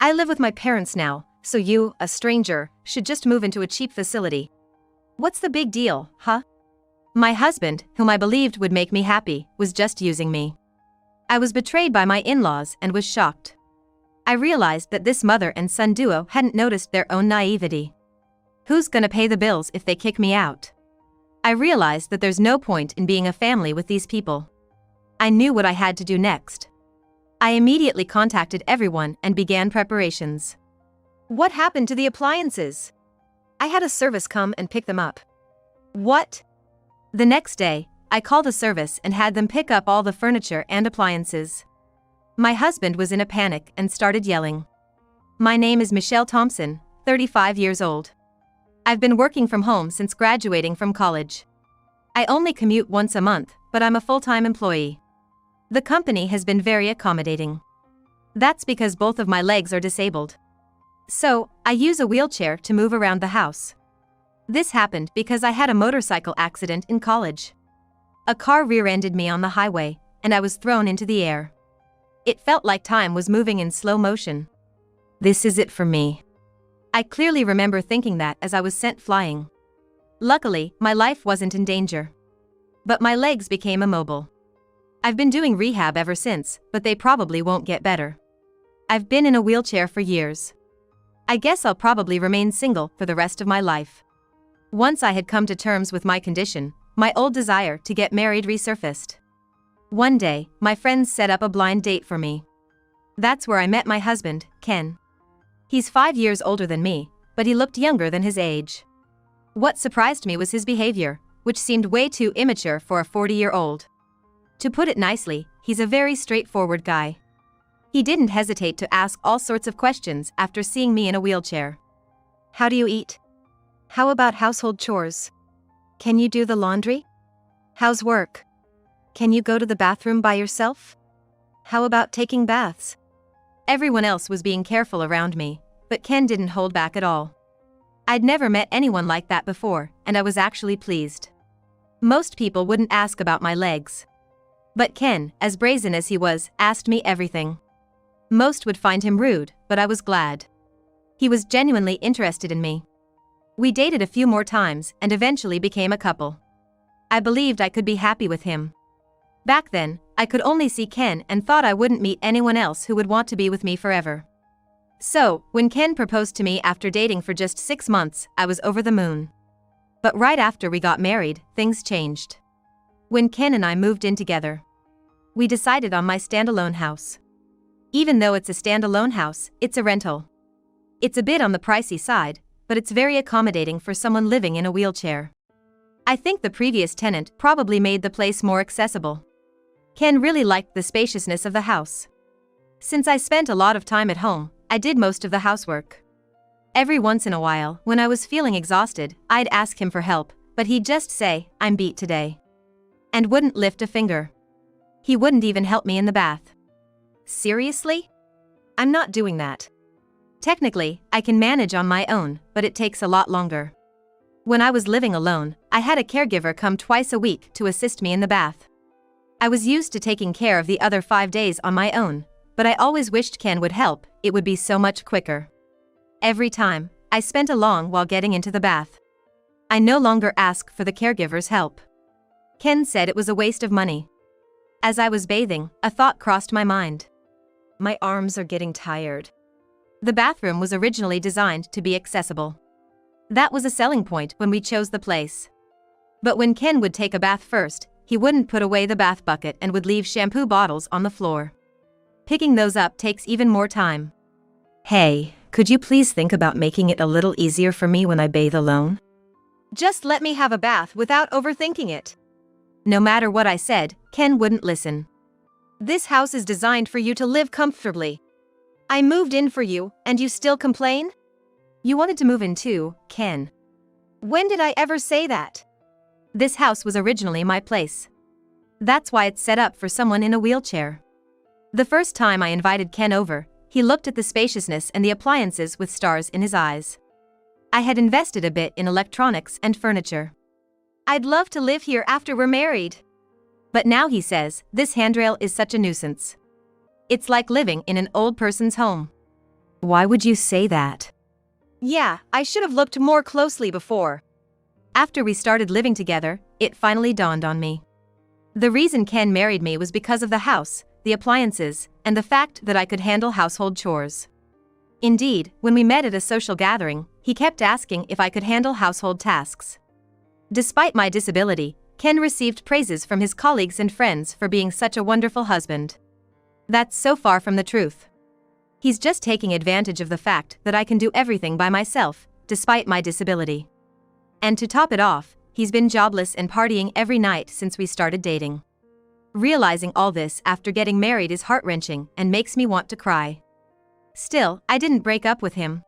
I live with my parents now, so you, a stranger, should just move into a cheap facility. What's the big deal, huh? My husband, whom I believed would make me happy, was just using me. I was betrayed by my in-laws and was shocked. I realized that this mother and son duo hadn't noticed their own naivety. Who's gonna pay the bills if they kick me out? I realized that there's no point in being a family with these people. I knew what I had to do next. I immediately contacted everyone and began preparations. What happened to the appliances? I had a service come and pick them up. What? The next day, I called a service and had them pick up all the furniture and appliances. My husband was in a panic and started yelling. My name is Michelle Thompson, 35 years old. I've been working from home since graduating from college. I only commute once a month, but I'm a full-time employee. The company has been very accommodating. That's because both of my legs are disabled. So, I use a wheelchair to move around the house. This happened because I had a motorcycle accident in college. A car rear-ended me on the highway, and I was thrown into the air. It felt like time was moving in slow motion. This is it for me. I clearly remember thinking that as I was sent flying. Luckily, my life wasn't in danger. But my legs became immobile. I've been doing rehab ever since, but they probably won't get better. I've been in a wheelchair for years. I guess I'll probably remain single for the rest of my life. Once I had come to terms with my condition, my old desire to get married resurfaced. One day, my friends set up a blind date for me. That's where I met my husband, Ken. He's 5 years older than me, but he looked younger than his age. What surprised me was his behavior, which seemed way too immature for a 40-year-old. To put it nicely, he's a very straightforward guy. He didn't hesitate to ask all sorts of questions after seeing me in a wheelchair. How do you eat? How about household chores? Can you do the laundry? How's work? Can you go to the bathroom by yourself? How about taking baths? Everyone else was being careful around me, but Ken didn't hold back at all. I'd never met anyone like that before, and I was actually pleased. Most people wouldn't ask about my legs. But Ken, as brazen as he was, asked me everything. Most would find him rude, but I was glad. He was genuinely interested in me. We dated a few more times and eventually became a couple. I believed I could be happy with him. Back then, I could only see Ken and thought I wouldn't meet anyone else who would want to be with me forever. So, when Ken proposed to me after dating for just 6 months, I was over the moon. But right after we got married, things changed. When Ken and I moved in together, we decided on my standalone house. Even though it's a standalone house, it's a rental. It's a bit on the pricey side, but it's very accommodating for someone living in a wheelchair. I think the previous tenant probably made the place more accessible. Ken really liked the spaciousness of the house. Since I spent a lot of time at home, I did most of the housework. Every once in a while, when I was feeling exhausted, I'd ask him for help, but he'd just say, "I'm beat today," and wouldn't lift a finger. He wouldn't even help me in the bath. Seriously? I'm not doing that. Technically, I can manage on my own, but it takes a lot longer. When I was living alone, I had a caregiver come twice a week to assist me in the bath. I was used to taking care of the other 5 days on my own, but I always wished Ken would help, it would be so much quicker. Every time, I spent a long while getting into the bath. I no longer ask for the caregiver's help. Ken said it was a waste of money. As I was bathing, a thought crossed my mind. My arms are getting tired. The bathroom was originally designed to be accessible. That was a selling point when we chose the place. But when Ken would take a bath first, he wouldn't put away the bath bucket and would leave shampoo bottles on the floor. Picking those up takes even more time. Hey, could you please think about making it a little easier for me when I bathe alone? Just let me have a bath without overthinking it. No matter what I said, Ken wouldn't listen. This house is designed for you to live comfortably. I moved in for you, and you still complain? You wanted to move in too, Ken. When did I ever say that? This house was originally my place. That's why it's set up for someone in a wheelchair. The first time I invited Ken over, he looked at the spaciousness and the appliances with stars in his eyes. I had invested a bit in electronics and furniture. I'd love to live here after we're married. But now he says, this handrail is such a nuisance. It's like living in an old person's home. Why would you say that? Yeah, I should have looked more closely before. After we started living together, it finally dawned on me. The reason Ken married me was because of the house, the appliances, and the fact that I could handle household chores. Indeed, when we met at a social gathering, he kept asking if I could handle household tasks. Despite my disability, Ken received praises from his colleagues and friends for being such a wonderful husband. That's so far from the truth. He's just taking advantage of the fact that I can do everything by myself, despite my disability. And to top it off, he's been jobless and partying every night since we started dating. Realizing all this after getting married is heart-wrenching and makes me want to cry. Still, I didn't break up with him.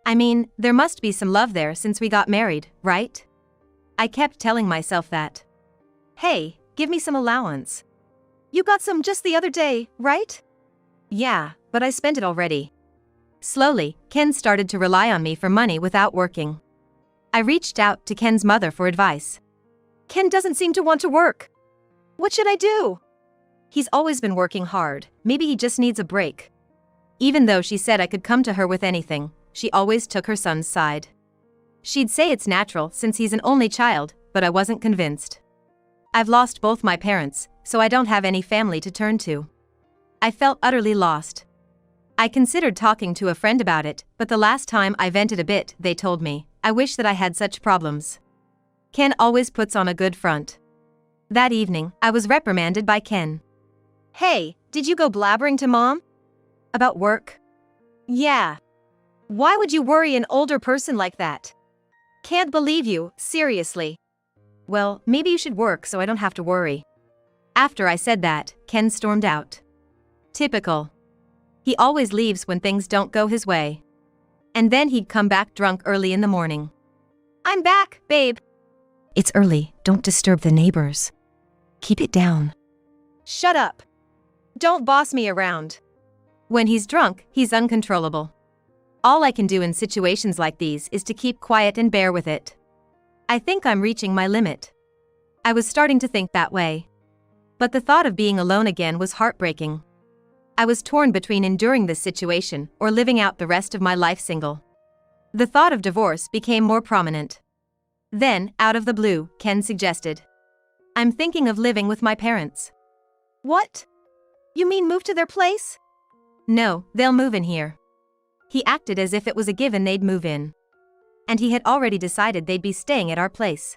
I mean, there must be some love there since we got married, right? I kept telling myself that. Hey, give me some allowance. You got some just the other day, right? Yeah, but I spent it already. Slowly, Ken started to rely on me for money without working. I reached out to Ken's mother for advice. Ken doesn't seem to want to work. What should I do? He's always been working hard, maybe he just needs a break. Even though she said I could come to her with anything, she always took her son's side. She'd say it's natural since he's an only child, but I wasn't convinced. I've lost both my parents, so I don't have any family to turn to. I felt utterly lost. I considered talking to a friend about it, but the last time I vented a bit, they told me, I wish that I had such problems. Ken always puts on a good front. That evening, I was reprimanded by Ken. Hey, did you go blabbering to Mom? About work? Yeah. Why would you worry an older person like that? Can't believe you, seriously. Well, maybe you should work so I don't have to worry. After I said that, Ken stormed out. Typical. He always leaves when things don't go his way. And then he'd come back drunk early in the morning. I'm back, babe. It's early, don't disturb the neighbors. Keep it down. Shut up. Don't boss me around. When he's drunk, he's uncontrollable. All I can do in situations like these is to keep quiet and bear with it. I think I'm reaching my limit. I was starting to think that way. But the thought of being alone again was heartbreaking. I was torn between enduring this situation or living out the rest of my life single. The thought of divorce became more prominent. Then, out of the blue, Ken suggested, I'm thinking of living with my parents. What? You mean move to their place? No, they'll move in here. He acted as if it was a given they'd move in. And he had already decided they'd be staying at our place.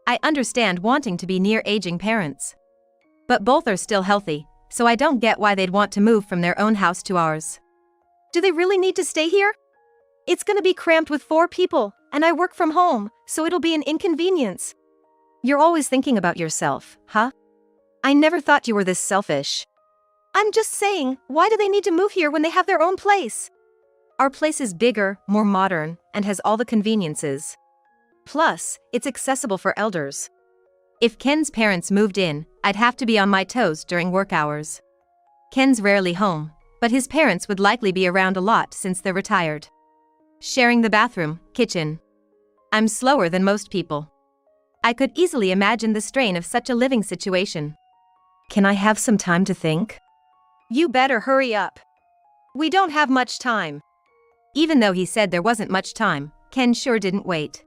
I understand wanting to be near aging parents. But both are still healthy, so I don't get why they'd want to move from their own house to ours. Do they really need to stay here? It's gonna be cramped with 4 people, and I work from home, so it'll be an inconvenience. You're always thinking about yourself, huh? I never thought you were this selfish. I'm just saying, why do they need to move here when they have their own place? Our place is bigger, more modern, and has all the conveniences. Plus, it's accessible for elders. If Ken's parents moved in, I'd have to be on my toes during work hours. Ken's rarely home, but his parents would likely be around a lot since they're retired. Sharing the bathroom, kitchen. I'm slower than most people. I could easily imagine the strain of such a living situation. Can I have some time to think? You better hurry up. We don't have much time. Even though he said there wasn't much time, Ken sure didn't wait.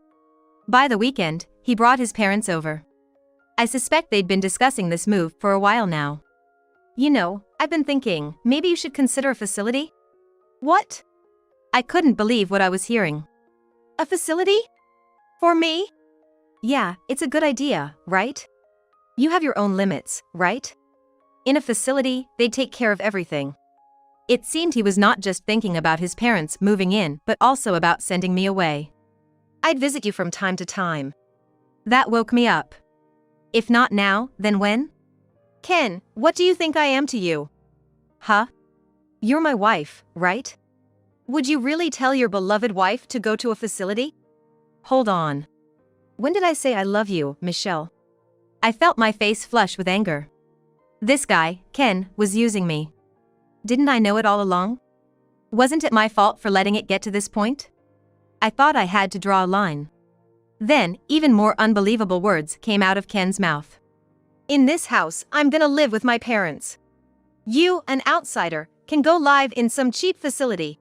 By the weekend, he brought his parents over. I suspect they'd been discussing this move for a while now. You know, I've been thinking, maybe you should consider a facility? What? I couldn't believe what I was hearing. A facility? For me? Yeah, it's a good idea, right? You have your own limits, right? In a facility, they take care of everything. It seemed he was not just thinking about his parents moving in, but also about sending me away. I'd visit you from time to time. That woke me up. If not now, then when? Ken, what do you think I am to you? Huh? You're my wife, right? Would you really tell your beloved wife to go to a facility? Hold on. When did I say I love you, Michelle? I felt my face flush with anger. This guy, Ken, was using me. Didn't I know it all along? Wasn't it my fault for letting it get to this point? I thought I had to draw a line. Then, even more unbelievable words came out of Ken's mouth. In this house, I'm gonna live with my parents. You, an outsider, can go live in some cheap facility.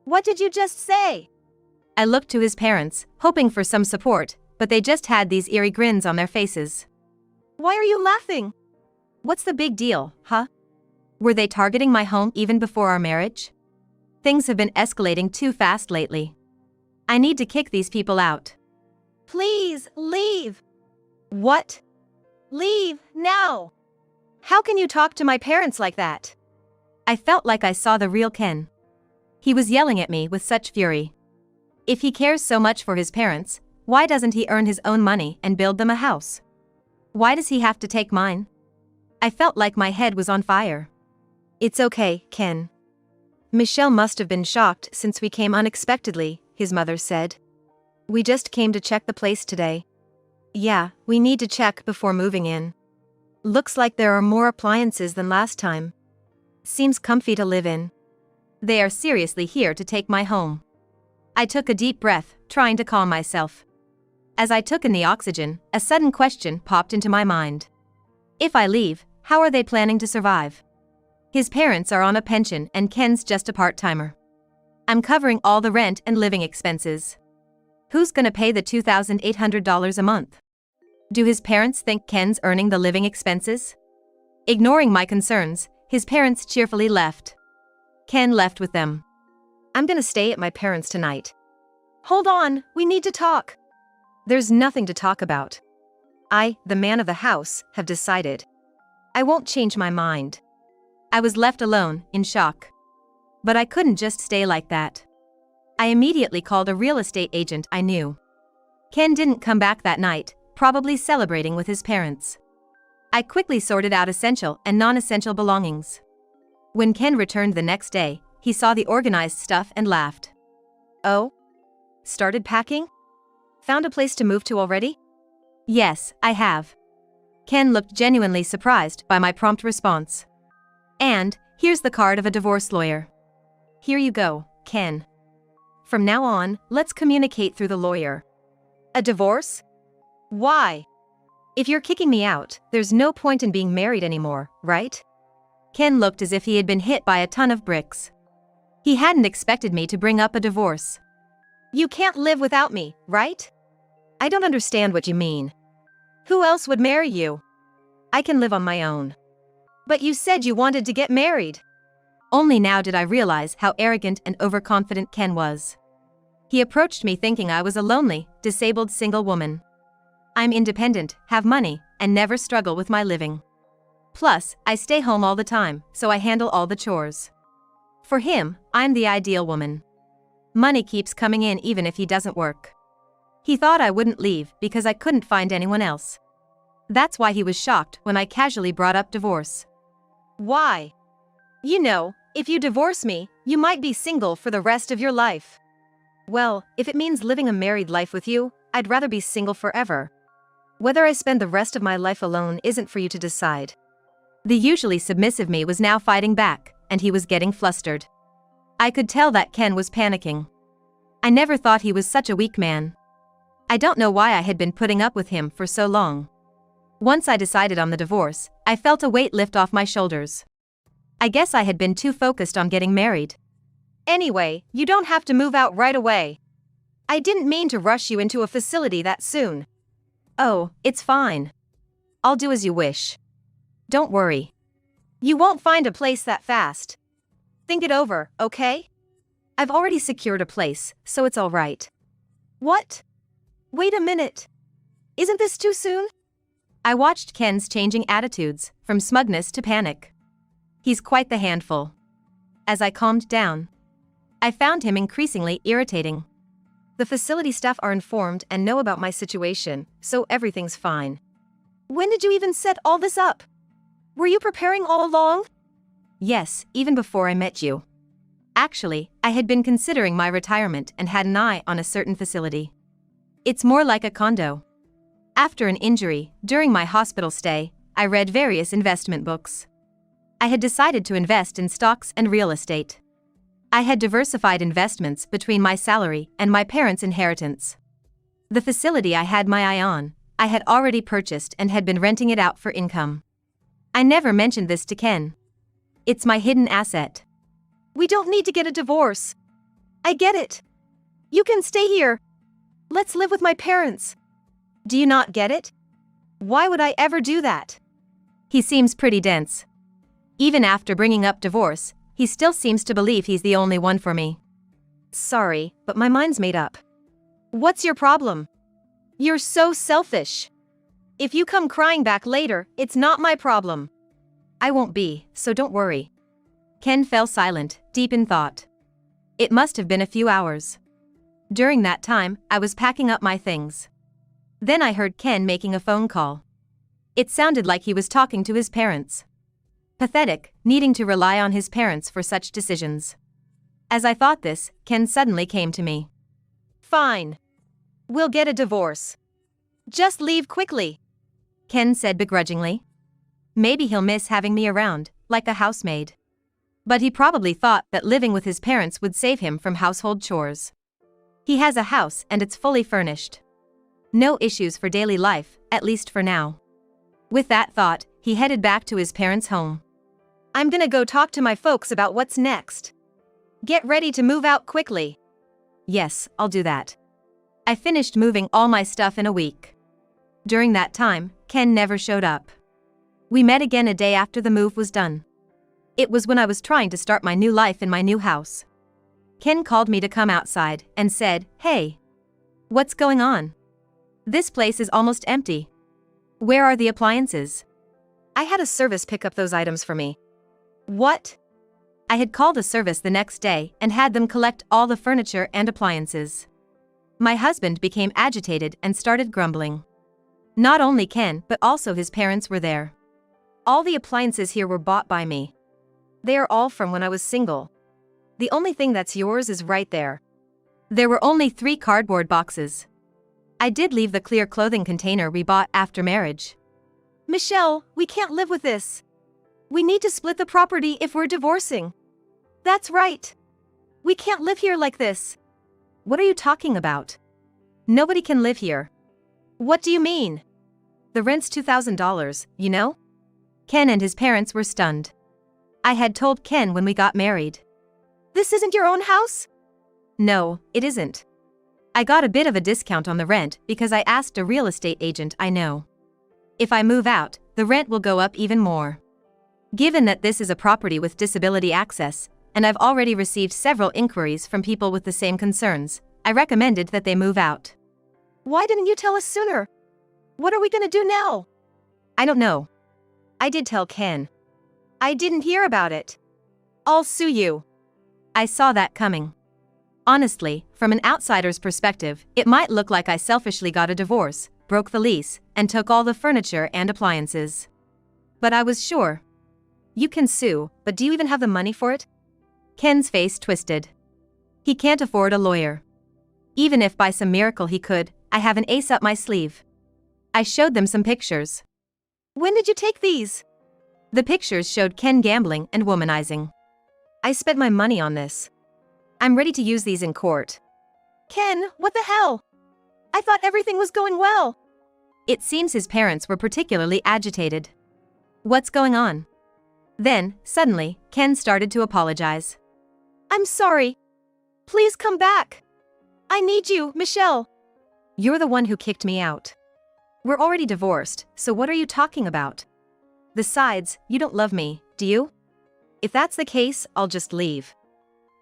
What did you just say? I looked to his parents, hoping for some support, but they just had these eerie grins on their faces. Why are you laughing? What's the big deal, huh? Were they targeting my home even before our marriage? Things have been escalating too fast lately. I need to kick these people out. Please, leave. What? Leave, now. How can you talk to my parents like that? I felt like I saw the real Ken. He was yelling at me with such fury. If he cares so much for his parents, why doesn't he earn his own money and build them a house? Why does he have to take mine? I felt like my head was on fire. It's okay, Ken. Michelle must have been shocked since we came unexpectedly, his mother said. We just came to check the place today. Yeah, we need to check before moving in. Looks like there are more appliances than last time. Seems comfy to live in. They are seriously here to take my home. I took a deep breath, trying to calm myself. As I took in the oxygen, a sudden question popped into my mind. If I leave, how are they planning to survive? His parents are on a pension and Ken's just a part-timer. I'm covering all the rent and living expenses. Who's gonna pay the $2,800 a month? Do his parents think Ken's earning the living expenses? Ignoring my concerns, his parents cheerfully left. Ken left with them. I'm gonna stay at my parents' tonight. Hold on, we need to talk. There's nothing to talk about. I, the man of the house, have decided. I won't change my mind. I was left alone, in shock. But I couldn't just stay like that. I immediately called a real estate agent I knew. Ken didn't come back that night, probably celebrating with his parents. I quickly sorted out essential and non-essential belongings. When Ken returned the next day, he saw the organized stuff and laughed. Oh? Started packing? Found a place to move to already? Yes, I have. Ken looked genuinely surprised by my prompt response. And, here's the card of a divorce lawyer. Here you go, Ken. From now on, let's communicate through the lawyer. A divorce? Why? If you're kicking me out, there's no point in being married anymore, right? Ken looked as if he had been hit by a ton of bricks. He hadn't expected me to bring up a divorce. You can't live without me, right? I don't understand what you mean. Who else would marry you? I can live on my own. But you said you wanted to get married. Only now did I realize how arrogant and overconfident Ken was. He approached me thinking I was a lonely, disabled single woman. I'm independent, have money, and never struggle with my living. Plus, I stay home all the time, so I handle all the chores. For him, I'm the ideal woman. Money keeps coming in even if he doesn't work. He thought I wouldn't leave because I couldn't find anyone else. That's why he was shocked when I casually brought up divorce. Why? You know, if you divorce me, you might be single for the rest of your life. Well, if it means living a married life with you, I'd rather be single forever. Whether I spend the rest of my life alone isn't for you to decide. The usually submissive me was now fighting back, and he was getting flustered. I could tell that Ken was panicking. I never thought he was such a weak man. I don't know why I had been putting up with him for so long. Once I decided on the divorce, I felt a weight lift off my shoulders. I guess I had been too focused on getting married. Anyway, you don't have to move out right away. I didn't mean to rush you into a facility that soon. Oh, it's fine. I'll do as you wish. Don't worry. You won't find a place that fast. Think it over, okay? I've already secured a place, so it's all right. What? Wait a minute. Isn't this too soon? I watched Ken's changing attitudes, from smugness to panic. He's quite the handful. As I calmed down, I found him increasingly irritating. The facility staff are informed and know about my situation, so everything's fine. When did you even set all this up? Were you preparing all along? Yes, even before I met you. Actually, I had been considering my retirement and had an eye on a certain facility. It's more like a condo. After an injury, during my hospital stay, I read various investment books. I had decided to invest in stocks and real estate. I had diversified investments between my salary and my parents' inheritance. The facility I had my eye on, I had already purchased and had been renting it out for income. I never mentioned this to Ken. It's my hidden asset. We don't need to get a divorce. I get it. You can stay here. Let's live with my parents. Do you not get it? Why would I ever do that? He seems pretty dense. Even after bringing up divorce, he still seems to believe he's the only one for me. Sorry, but my mind's made up. What's your problem? You're so selfish. If you come crying back later, it's not my problem. I won't be, so don't worry. Ken fell silent, deep in thought. It must have been a few hours. During that time, I was packing up my things. Then I heard Ken making a phone call. It sounded like he was talking to his parents. Pathetic, needing to rely on his parents for such decisions. As I thought this, Ken suddenly came to me. Fine. We'll get a divorce. Just leave quickly, Ken said begrudgingly. Maybe he'll miss having me around, like a housemaid. But he probably thought that living with his parents would save him from household chores. He has a house and it's fully furnished. No issues for daily life, at least for now. With that thought, he headed back to his parents' home. I'm gonna go talk to my folks about what's next. Get ready to move out quickly. Yes, I'll do that. I finished moving all my stuff in a week. During that time, Ken never showed up. We met again a day after the move was done. It was when I was trying to start my new life in my new house. Ken called me to come outside and said, "Hey, what's going on? This place is almost empty. Where are the appliances?" I had a service pick up those items for me. What? I had called a service the next day and had them collect all the furniture and appliances. My husband became agitated and started grumbling. Not only Ken, but also his parents were there. All the appliances here were bought by me. They are all from when I was single. The only thing that's yours is right there. There were only 3 cardboard boxes. I did leave the clear clothing container we bought after marriage. Michelle, we can't live with this. We need to split the property if we're divorcing. That's right. We can't live here like this. What are you talking about? Nobody can live here. What do you mean? The rent's $2,000, you know? Ken and his parents were stunned. I had told Ken when we got married. This isn't your own house? No, it isn't. I got a bit of a discount on the rent because I asked a real estate agent I know. If I move out, the rent will go up even more. Given that this is a property with disability access, and I've already received several inquiries from people with the same concerns, I recommended that they move out. Why didn't you tell us sooner? What are we gonna do now? I don't know. I did tell Ken. I didn't hear about it. I'll sue you. I saw that coming. Honestly, from an outsider's perspective, it might look like I selfishly got a divorce, broke the lease, and took all the furniture and appliances. But I was sure. You can sue, but do you even have the money for it? Ken's face twisted. He can't afford a lawyer. Even if by some miracle he could, I have an ace up my sleeve. I showed them some pictures. When did you take these? The pictures showed Ken gambling and womanizing. I spent my money on this. I'm ready to use these in court. Ken, what the hell? I thought everything was going well. It seems his parents were particularly agitated. What's going on? Then, suddenly, Ken started to apologize. I'm sorry. Please come back. I need you, Michelle. You're the one who kicked me out. We're already divorced, so what are you talking about? Besides, you don't love me, do you? If that's the case, I'll just leave.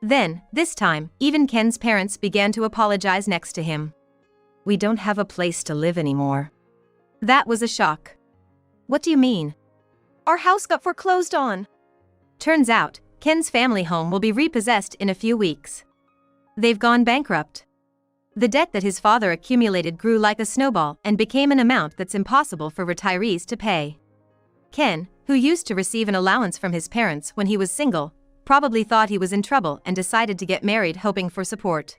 Then, this time, even Ken's parents began to apologize next to him. We don't have a place to live anymore. That was a shock. What do you mean? Our house got foreclosed on. Turns out, Ken's family home will be repossessed in a few weeks. They've gone bankrupt. The debt that his father accumulated grew like a snowball and became an amount that's impossible for retirees to pay. Ken, who used to receive an allowance from his parents when he was single, probably thought he was in trouble and decided to get married hoping for support.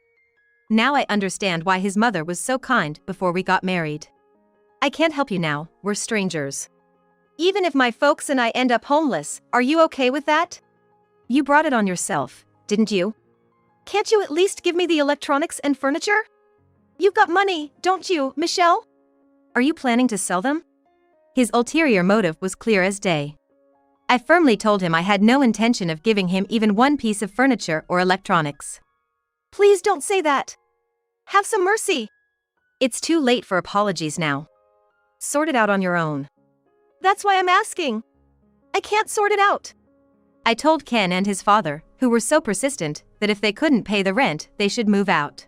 Now I understand why his mother was so kind before we got married. I can't help you now, we're strangers. Even if my folks and I end up homeless, are you okay with that? You brought it on yourself, didn't you? Can't you at least give me the electronics and furniture? You've got money, don't you, Michelle? Are you planning to sell them? His ulterior motive was clear as day. I firmly told him I had no intention of giving him even one piece of furniture or electronics. Please don't say that. Have some mercy. It's too late for apologies now. Sort it out on your own. That's why I'm asking. I can't sort it out. I told Ken and his father, who were so persistent, that if they couldn't pay the rent, they should move out.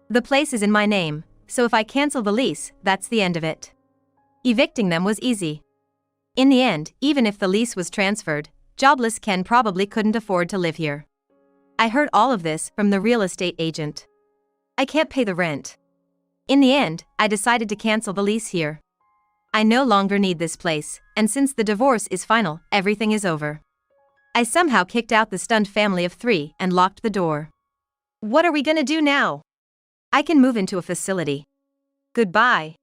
The place is in my name, so if I cancel the lease, that's the end of it. Evicting them was easy. In the end, even if the lease was transferred, jobless Ken probably couldn't afford to live here. I heard all of this from the real estate agent. I can't pay the rent. In the end, I decided to cancel the lease here. I no longer need this place, and since the divorce is final, everything is over. I somehow kicked out the stunned family of 3 and locked the door. What are we gonna do now? I can move into a facility. Goodbye.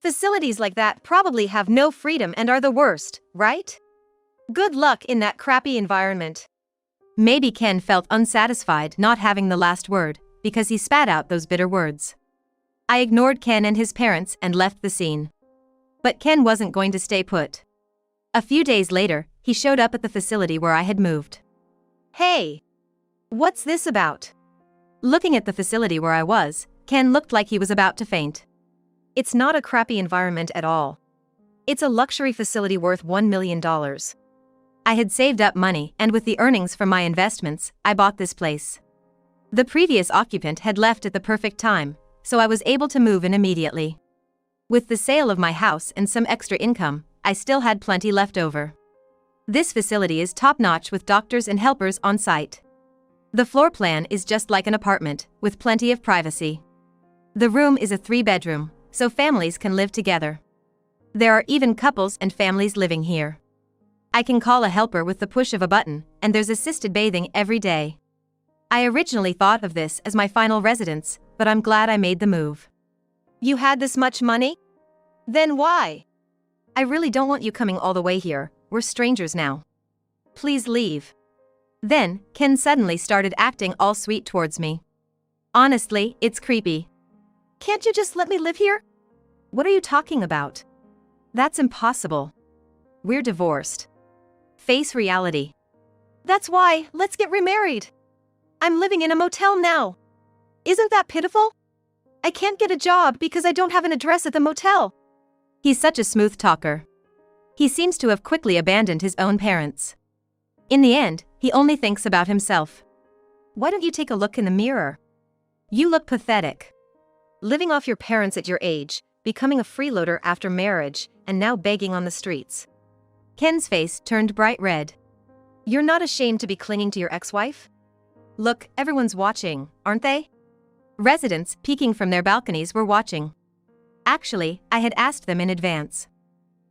Facilities like that probably have no freedom and are the worst, right? Good luck in that crappy environment. Maybe Ken felt unsatisfied not having the last word, because he spat out those bitter words. I ignored Ken and his parents and left the scene. But Ken wasn't going to stay put. A few days later, he showed up at the facility where I had moved. Hey! What's this about? Looking at the facility where I was, Ken looked like he was about to faint. It's not a crappy environment at all. It's a luxury facility worth $1 million. I had saved up money, and with the earnings from my investments, I bought this place. The previous occupant had left at the perfect time, so I was able to move in immediately. With the sale of my house and some extra income, I still had plenty left over. This facility is top-notch with doctors and helpers on site. The floor plan is just like an apartment, with plenty of privacy. The room is a 3-bedroom, so families can live together. There are even couples and families living here. I can call a helper with the push of a button, and there's assisted bathing every day. I originally thought of this as my final residence, but I'm glad I made the move. You had this much money? Then why? I really don't want you coming all the way here. We're strangers now. Please leave. Then, Ken suddenly started acting all sweet towards me. Honestly, it's creepy. Can't you just let me live here? What are you talking about? That's impossible. We're divorced. Face reality. That's why, let's get remarried. I'm living in a motel now. Isn't that pitiful? I can't get a job because I don't have an address at the motel. He's such a smooth talker. He seems to have quickly abandoned his own parents. In the end, he only thinks about himself. Why don't you take a look in the mirror? You look pathetic. Living off your parents at your age, becoming a freeloader after marriage, and now begging on the streets. Ken's face turned bright red. You're not ashamed to be clinging to your ex-wife? Look, everyone's watching, aren't they? Residents peeking from their balconies were watching. Actually, I had asked them in advance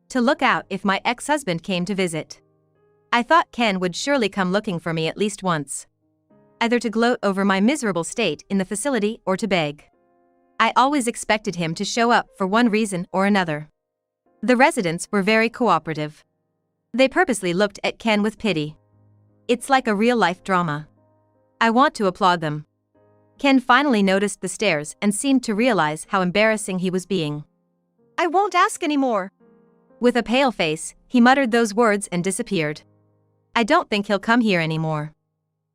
to look out if my ex-husband came to visit. I thought Ken would surely come looking for me at least once. Either to gloat over my miserable state in the facility or to beg. I always expected him to show up for one reason or another. The residents were very cooperative. They purposely looked at Ken with pity. It's like a real-life drama. I want to applaud them. Ken finally noticed the stares and seemed to realize how embarrassing he was being. I won't ask anymore. With a pale face, he muttered those words and disappeared. I don't think he'll come here anymore.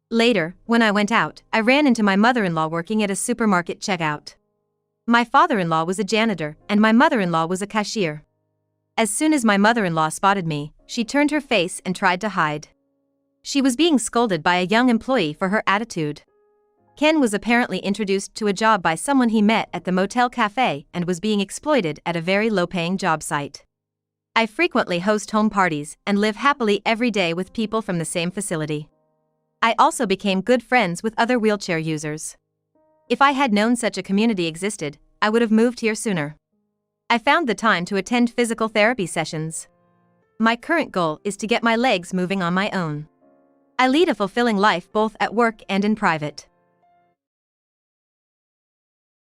Later, when I went out, I ran into my mother-in-law working at a supermarket checkout. My father-in-law was a janitor, and my mother-in-law was a cashier. As soon as my mother-in-law spotted me, she turned her face and tried to hide. She was being scolded by a young employee for her attitude. Ken was apparently introduced to a job by someone he met at the motel cafe and was being exploited at a very low-paying job site. I frequently host home parties and live happily every day with people from the same facility. I also became good friends with other wheelchair users. If I had known such a community existed, I would have moved here sooner. I found the time to attend physical therapy sessions. My current goal is to get my legs moving on my own. I lead a fulfilling life both at work and in private.